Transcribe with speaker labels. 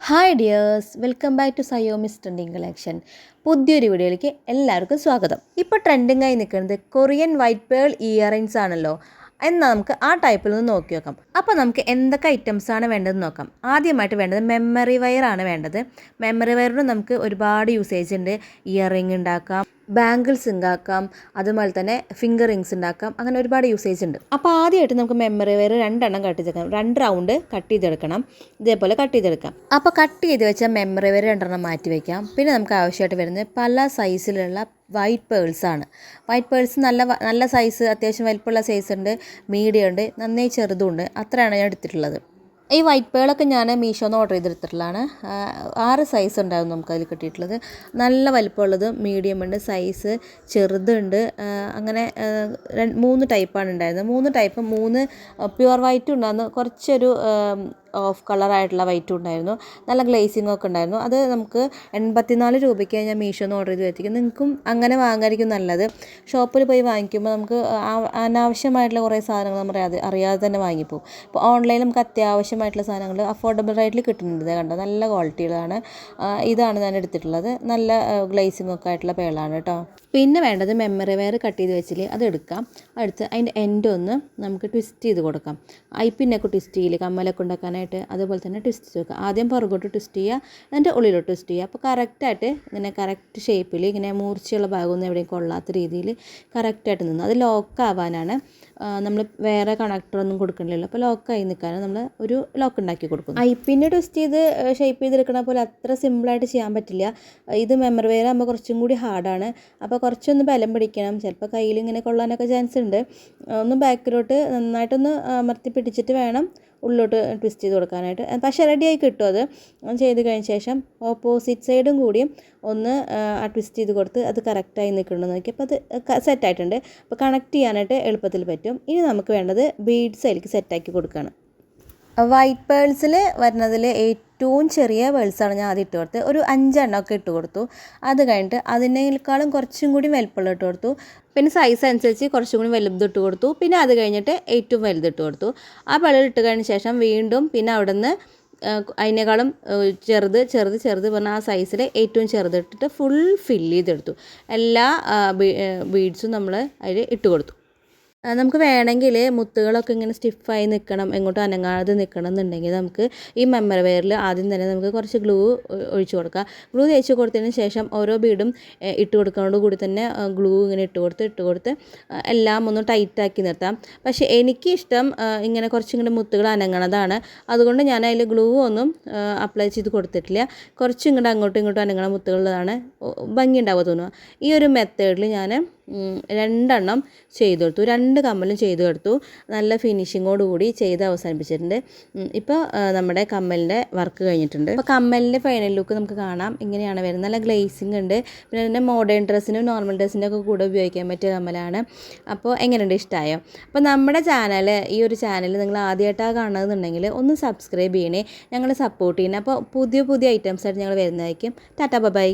Speaker 1: Hi dears, welcome back to സയോമിസ് trending collection. പുതിയൊരു വീഡിയോയിലേക്ക് എല്ലാവർക്കും സ്വാഗതം. ഇപ്പോൾ ട്രെൻഡിങ് ആയി നിൽക്കുന്നത് കൊറിയൻ വൈറ്റ് പേൾ ഇയറിങ്സ് ആണല്ലോ. എന്നാൽ നമുക്ക് ആ ടൈപ്പിൽ നിന്ന് നോക്കി നോക്കാം. അപ്പോൾ നമുക്ക് എന്തൊക്കെ ഐറ്റംസ് ആണ് വേണ്ടതെന്ന് നോക്കാം. ആദ്യമായിട്ട് വേണ്ടത് മെമ്മറി വയർ ആണ് വേണ്ടത്. മെമ്മറി വയറിന് നമുക്ക് ഒരുപാട് യൂസേജ് ഉണ്ട്. ഇയറിങ് ഉണ്ടാക്കാം, ബാംഗിൾസ് ഉണ്ടാക്കാം, അതുപോലെ തന്നെ ഫിംഗർ റിങ്സ് ഉണ്ടാക്കാം. അങ്ങനെ ഒരുപാട് യൂസേജ് ഉണ്ട്. അപ്പോൾ ആദ്യമായിട്ട് നമുക്ക് മെമ്മറി വയർ രണ്ടെണ്ണം കട്ട് ചെയ്തെടുക്കണം. 2 റൗണ്ട് കട്ട് ചെയ്തെടുക്കണം. ഇതേപോലെ കട്ട് ചെയ്തെടുക്കാം. അപ്പോൾ കട്ട് ചെയ്ത് വെച്ചാൽ മെമ്മറി വയർ 2 മാറ്റി വയ്ക്കാം. പിന്നെ നമുക്ക് ആവശ്യമായിട്ട് വരുന്നത് പല സൈസിലുള്ള വൈറ്റ് പേൾസ് ആണ്. വൈറ്റ് പേൾസ് നല്ല സൈസ്, അത്യാവശ്യം വലിപ്പമുള്ള സൈസ് ഉണ്ട്, മീഡിയം ഉണ്ട്, നന്നായി ചെറുതുണ്ട്. അത്രയാണ് ഞാൻ എടുത്തിട്ടുള്ളത്. ഈ വൈറ്റ് പേളൊക്കെ ഞാൻ മീഷോന്ന് ഓർഡർ ചെയ്തെടുത്തിട്ടുള്ളതാണ്. 6 സൈസ് ഉണ്ടായിരുന്നു നമുക്കതിൽ കിട്ടിയിട്ടുള്ളത്. നല്ല വലിപ്പമുള്ളത്, മീഡിയം ഉണ്ട്, സൈസ് ചെറുതുണ്ട്. അങ്ങനെ 3 ടൈപ്പാണ് ഉണ്ടായിരുന്നത്. 3 ടൈപ്പ്, 3 പ്യുവർ വൈറ്റും ഉണ്ടായിരുന്നു, കുറച്ചൊരു ഓഫ് കളറായിട്ടുള്ള വൈറ്റും ഉണ്ടായിരുന്നു. നല്ല ഗ്ലേസിംഗ് ഒക്കെ ഉണ്ടായിരുന്നു. അത് നമുക്ക് 84 രൂപയ്ക്ക് ഞാൻ മീഷോന്ന് ഓർഡർ ചെയ്ത് എത്തിക്കും. നിങ്ങൾക്കും അങ്ങനെ വാങ്ങായിരിക്കും നല്ലത്. ഷോപ്പിൽ പോയി വാങ്ങിക്കുമ്പോൾ നമുക്ക് അനാവശ്യമായിട്ടുള്ള കുറേ സാധനങ്ങൾ നമ്മൾ അറിയാതെ തന്നെ വാങ്ങിപ്പോവും. ഇപ്പോൾ ഓൺലൈനിൽ നമുക്ക് അത്യാവശ്യമായിട്ടുള്ള സാധനങ്ങൾ അഫോർഡബിൾ റേറ്റിൽ കിട്ടുന്നുണ്ട്. കണ്ടോ, നല്ല ക്വാളിറ്റികളാണ്. ഇതാണ് ഞാൻ എടുത്തിട്ടുള്ളത്. നല്ല ഗ്ലേസിംഗ് ഒക്കെ ആയിട്ടുള്ള പേളാണ് കേട്ടോ. പിന്നെ വേണ്ടത് മെമ്മറി വയർ കട്ട് ചെയ്ത് വെച്ചില്ലേ, അത് എടുക്കാം. അടുത്ത് അതിൻ്റെ എൻഡ് ഒന്ന് നമുക്ക് ട്വിസ്റ്റ് ചെയ്ത് കൊടുക്കാം. ഐപ്പിന്നൊക്കെ ട്വിസ്റ്റ് ചെയ്യില്ലേ, കമ്മലൊക്കെ ഉണ്ടാക്കാനായിട്ട്, അതുപോലെ തന്നെ ട്വിസ്റ്റ് ചെയ്ത് വെക്കുക. ആദ്യം പുറകോട്ട് ട്വിസ്റ്റ് ചെയ്യുക, എന്നിട്ട് ഉള്ളിലോട്ട് ട്വിസ്റ്റ് ചെയ്യുക. അപ്പോൾ കറക്റ്റായിട്ട് ഇങ്ങനെ കറക്റ്റ് ഷേപ്പിൽ, ഇങ്ങനെ മൂർച്ചയുള്ള ഭാഗമൊന്നും എവിടെയും കൊള്ളാത്ത രീതിയിൽ കറക്റ്റായിട്ട് നിന്ന്. അത് ലോക്കാവാനാണ്. നമ്മൾ വേറെ കണക്ടറൊന്നും കൊടുക്കണില്ലല്ലോ. അപ്പോൾ ലോക്കായി നിൽക്കാനാണ് നമ്മൾ ഒരു ലോക്ക് ഉണ്ടാക്കി കൊടുക്കും. ഐപ്പിന്നെ ട്വിസ്റ്റ് ചെയ്ത് ഷേപ്പ് ചെയ്തെടുക്കണ പോലെ അത്ര സിമ്പിളായിട്ട് ചെയ്യാൻ പറ്റില്ല. ഇത് മെമ്മറി വെയർ ആകുമ്പോൾ കുറച്ചും കൂടി ഹാർഡാണ്. അപ്പോൾ കുറച്ചൊന്ന് ബലം പിടിക്കണം. ചിലപ്പോൾ കയ്യിൽ ഇങ്ങനെ കൊള്ളാനൊക്കെ ചാൻസ് ഉണ്ട്. ഒന്ന് ബാക്കിലോട്ട് നന്നായിട്ടൊന്ന് അമർത്തി പിടിച്ചിട്ട് വേണം ഉള്ളിലോട്ട് ട്വിസ്റ്റ് ചെയ്ത് കൊടുക്കാനായിട്ട്. പക്ഷേ റെഡിയായി കിട്ടും. അത് ചെയ്ത് കഴിഞ്ഞ ശേഷം ഓപ്പോസിറ്റ് സൈഡും കൂടിയും ഒന്ന് ട്വിസ്റ്റ് ചെയ്ത് കൊടുത്ത് അത് കറക്റ്റായി നിൽക്കണമെന്ന് നോക്കി. അപ്പോൾ അത് സെറ്റായിട്ടുണ്ട്. അപ്പോൾ കണക്ട് ചെയ്യാനായിട്ട് എളുപ്പത്തിൽ പറ്റും. ഇനി നമുക്ക് വേണ്ടത് ബീഡ്സ് അതിലേക്ക് സെറ്റാക്കി കൊടുക്കുകയാണ്. വൈറ്റ് പേൾസിൽ വരുന്നതിൽ ഏറ്റവും ചെറിയ പേൾസാണ് ഞാൻ ആദ്യം ഇട്ട് കൊടുത്തത്. ഒരു 5 എണ്ണമൊക്കെ ഇട്ട് കൊടുത്തു. അത് കഴിഞ്ഞിട്ട് അതിനേക്കാളും കുറച്ചും കൂടി വലുപ്പമുള്ള ഇട്ട് കൊടുത്തു. പിന്നെ സൈസ് അനുസരിച്ച് കുറച്ചും കൂടി വലുത് ഇട്ട് കൊടുത്തു. പിന്നെ അത് കഴിഞ്ഞിട്ട് ഏറ്റവും വലുത് ഇട്ട് കൊടുത്തു. ആ പേൾ ഇട്ട് കഴിഞ്ഞ ശേഷം വീണ്ടും പിന്നെ അവിടെ നിന്ന് അതിനേക്കാളും ചെറുത് പറഞ്ഞാൽ ആ സൈസിൽ ഏറ്റവും ചെറുത് ഇട്ടിട്ട് ഫുൾ ഫില്ല് ചെയ്തെടുത്തു. എല്ലാ ബീഡ്സും നമ്മൾ അതിൽ ഇട്ട് കൊടുത്തു. നമുക്ക് വേണമെങ്കിൽ മുത്തുകളൊക്കെ ഇങ്ങനെ സ്റ്റിഫായി നിൽക്കണം, എങ്ങോട്ടും അനങ്ങാതെ നിൽക്കണം എന്നുണ്ടെങ്കിൽ നമുക്ക് ഈ മെമ്മറി വെയറിൽ ആദ്യം തന്നെ നമുക്ക് കുറച്ച് ഗ്ലൂ ഒഴിച്ച് കൊടുക്കാം. ഗ്ലൂ തേച്ച് കൊടുത്തതിന് ശേഷം ഓരോ ബീഡും ഇട്ട് കൊടുക്കുന്നതോട് കൂടി തന്നെ ഗ്ലൂ ഇങ്ങനെ ഇട്ട് കൊടുത്ത് എല്ലാം ഒന്ന് ടൈറ്റാക്കി നിർത്താം. പക്ഷേ എനിക്കിഷ്ടം ഇങ്ങനെ കുറച്ചിങ്ങനെ മുത്തുകൾ അനങ്ങണതാണ്. അതുകൊണ്ട് ഞാൻ അതിൽ ഗ്ലൂ ഒന്നും അപ്ലൈ ചെയ്ത് കൊടുത്തിട്ടില്ല. കുറച്ചും ഇങ്ങോട്ട് അങ്ങോട്ടും ഇങ്ങോട്ടും അനങ്ങണ മുത്തുകളിലാണ് ഭംഗി ഉണ്ടാവുക തോന്നുക. ഈ ഒരു മെത്തേഡിൽ ഞാൻ 2 എണ്ണം ചെയ്ത് കൊടുത്തു. 2 കമ്മലും ചെയ്ത് കൊടുത്തു. നല്ല ഫിനിഷിങ്ങോടുകൂടി ചെയ്ത് അവസാനിപ്പിച്ചിട്ടുണ്ട്. ഇപ്പോൾ നമ്മുടെ കമ്മലിൻ്റെ വർക്ക് കഴിഞ്ഞിട്ടുണ്ട്. അപ്പോൾ കമ്മലിൻ്റെ ഫൈനൽ ലുക്ക് നമുക്ക് കാണാം. ഇങ്ങനെയാണ് വരുന്നത്. നല്ല ഗ്ലേസിംഗ് ഉണ്ട്. പിന്നെ ഇതിൻ്റെ മോഡേൺ ഡ്രസ്സിനും നോർമൽ ഡ്രസ്സിൻ്റെ ഒക്കെ കൂടെ ഉപയോഗിക്കാൻ പറ്റിയ കമ്മലാണ്. അപ്പോൾ എങ്ങനെയുണ്ട്, ഇഷ്ടമായോ? അപ്പോൾ നമ്മുടെ ചാനൽ, ഈ ഒരു ചാനൽ നിങ്ങൾ ആദ്യമായിട്ടാണ് കാണുന്നതെന്നുണ്ടെങ്കിൽ ഒന്ന് സബ്സ്ക്രൈബ് ചെയ്യണേ, ഞങ്ങൾ സപ്പോർട്ട് ചെയ്യണേ. അപ്പോൾ പുതിയ ഐറ്റംസ് ആയിട്ട് ഞങ്ങൾ വരുന്നതായിരിക്കും. Tata bye.